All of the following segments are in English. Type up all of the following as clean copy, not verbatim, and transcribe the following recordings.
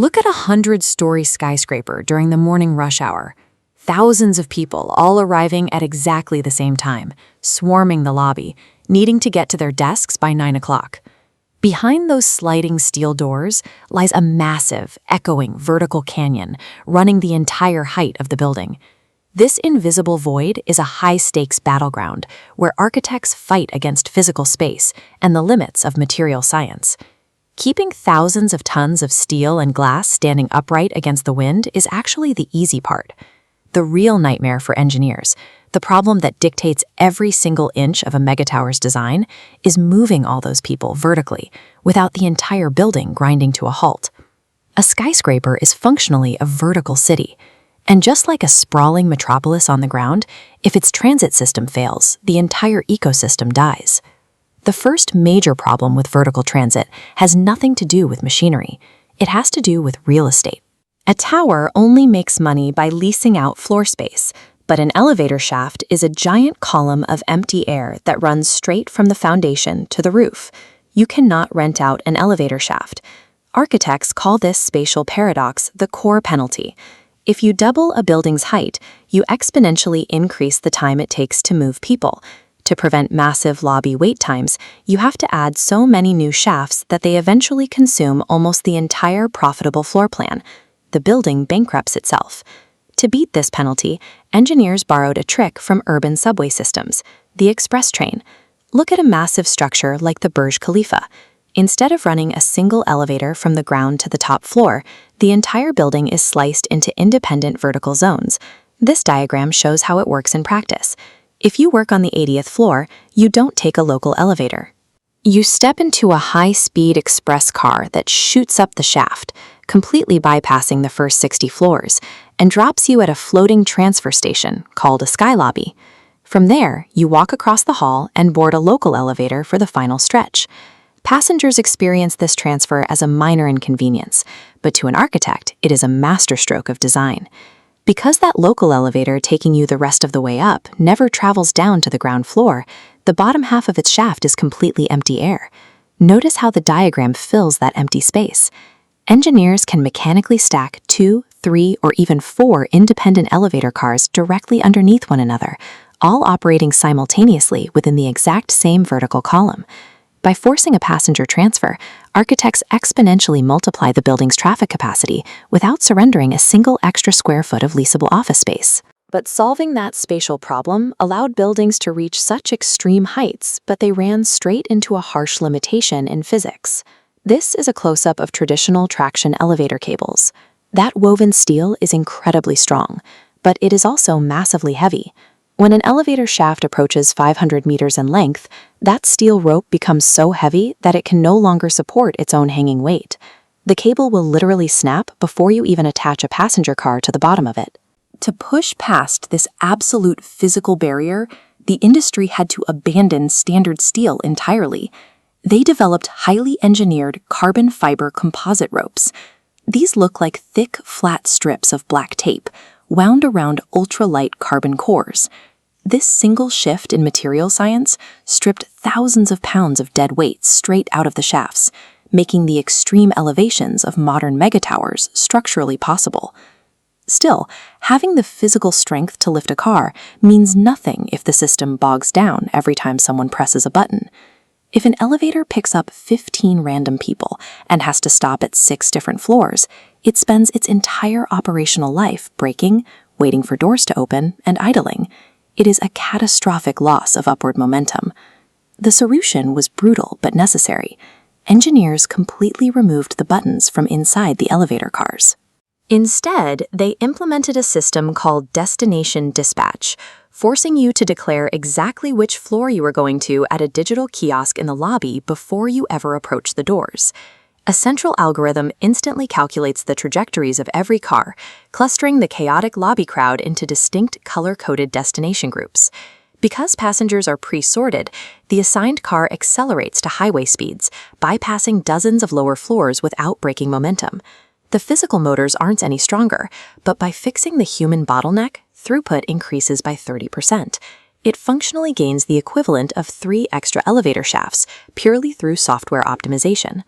Look at a 100-story skyscraper during the morning rush hour. Thousands of people all arriving at exactly the same time, swarming the lobby, needing to get to their desks by 9 o'clock. Behind those sliding steel doors lies a massive, echoing vertical canyon running the entire height of the building. This invisible void is a high-stakes battleground where architects fight against physical space and the limits of material science. Keeping thousands of tons of steel and glass standing upright against the wind is actually the easy part. The real nightmare for engineers, the problem that dictates every single inch of a megatower's design, is moving all those people vertically without the entire building grinding to a halt. A skyscraper is functionally a vertical city, and just like a sprawling metropolis on the ground, if its transit system fails, the entire ecosystem dies. The first major problem with vertical transit has nothing to do with machinery. It has to do with real estate. A tower only makes money by leasing out floor space, but an elevator shaft is a giant column of empty air that runs straight from the foundation to the roof. You cannot rent out an elevator shaft. Architects call this spatial paradox the core penalty. If you double a building's height, you exponentially increase the time it takes to move people. To prevent massive lobby wait times, you have to add so many new shafts that they eventually consume almost the entire profitable floor plan. The building bankrupts itself. To beat this penalty, engineers borrowed a trick from urban subway systems, the express train. Look at a massive structure like the Burj Khalifa. Instead of running a single elevator from the ground to the top floor, the entire building is sliced into independent vertical zones. This diagram shows how it works in practice. If you work on the 80th floor, you don't take a local elevator. You step into a high-speed express car that shoots up the shaft, completely bypassing the first 60 floors, and drops you at a floating transfer station called a sky lobby. From there, you walk across the hall and board a local elevator for the final stretch. Passengers experience this transfer as a minor inconvenience, but to an architect, it is a masterstroke of design. Because that local elevator taking you the rest of the way up never travels down to the ground floor, the bottom half of its shaft is completely empty air. Notice how the diagram fills that empty space. Engineers can mechanically stack 2, 3, or even 4 independent elevator cars directly underneath one another, all operating simultaneously within the exact same vertical column. By forcing a passenger transfer, architects exponentially multiply the building's traffic capacity without surrendering a single extra square foot of leasable office space. But solving that spatial problem allowed buildings to reach such extreme heights, but they ran straight into a harsh limitation in physics. This is a close-up of traditional traction elevator cables. That woven steel is incredibly strong, but it is also massively heavy. When an elevator shaft approaches 500 meters in length, that steel rope becomes so heavy that it can no longer support its own hanging weight. The cable will literally snap before you even attach a passenger car to the bottom of it. To push past this absolute physical barrier, the industry had to abandon standard steel entirely. They developed highly engineered carbon fiber composite ropes. These look like thick, flat strips of black tape, wound around ultralight carbon cores. This single shift in material science stripped thousands of pounds of dead weight straight out of the shafts, making the extreme elevations of modern megatowers structurally possible. Still, having the physical strength to lift a car means nothing if the system bogs down every time someone presses a button. If an elevator picks up 15 random people and has to stop at 6 different floors, it spends its entire operational life braking, waiting for doors to open, and idling. It is a catastrophic loss of upward momentum. The solution was brutal but necessary. Engineers completely removed the buttons from inside the elevator cars. Instead, they implemented a system called destination dispatch, forcing you to declare exactly which floor you were going to at a digital kiosk in the lobby before you ever approach the doors. A central algorithm instantly calculates the trajectories of every car, clustering the chaotic lobby crowd into distinct color-coded destination groups. Because passengers are pre-sorted, the assigned car accelerates to highway speeds, bypassing dozens of lower floors without breaking momentum. The physical motors aren't any stronger, but by fixing the human bottleneck, throughput increases by 30%. It functionally gains the equivalent of 3 extra elevator shafts purely through software optimization.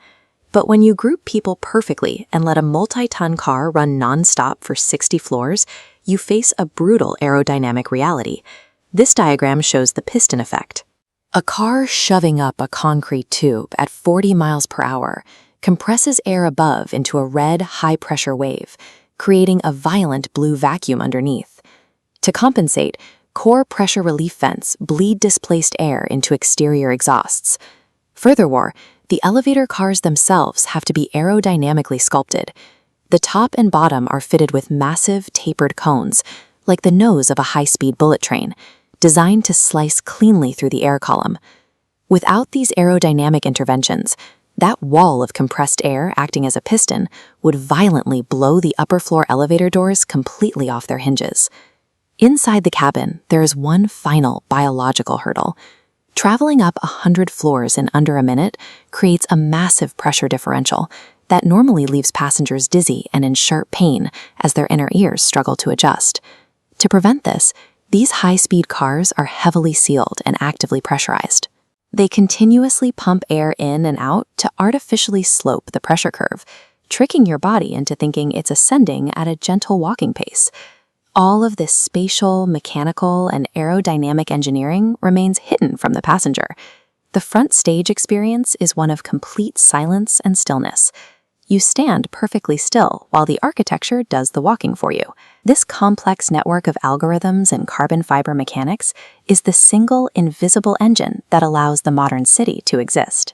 But when you group people perfectly and let a multi-ton car run non-stop for 60 floors, you face a brutal aerodynamic reality. This diagram shows the piston effect. A car shoving up a concrete tube at 40 miles per hour compresses air above into a red, high-pressure wave, creating a violent blue vacuum underneath. To compensate, core pressure relief vents bleed displaced air into exterior exhausts. Furthermore, the elevator cars themselves have to be aerodynamically sculpted. The top and bottom are fitted with massive, tapered cones, like the nose of a high-speed bullet train, designed to slice cleanly through the air column. Without these aerodynamic interventions, that wall of compressed air acting as a piston would violently blow the upper floor elevator doors completely off their hinges. Inside the cabin, there is one final biological hurdle. Traveling up 100 floors in under a minute creates a massive pressure differential that normally leaves passengers dizzy and in sharp pain as their inner ears struggle to adjust. To prevent this, these high-speed cars are heavily sealed and actively pressurized. They continuously pump air in and out to artificially slope the pressure curve, tricking your body into thinking it's ascending at a gentle walking pace. All of this spatial, mechanical, and aerodynamic engineering remains hidden from the passenger. The front stage experience is one of complete silence and stillness. You stand perfectly still while the architecture does the walking for you. This complex network of algorithms and carbon fiber mechanics is the single invisible engine that allows the modern city to exist.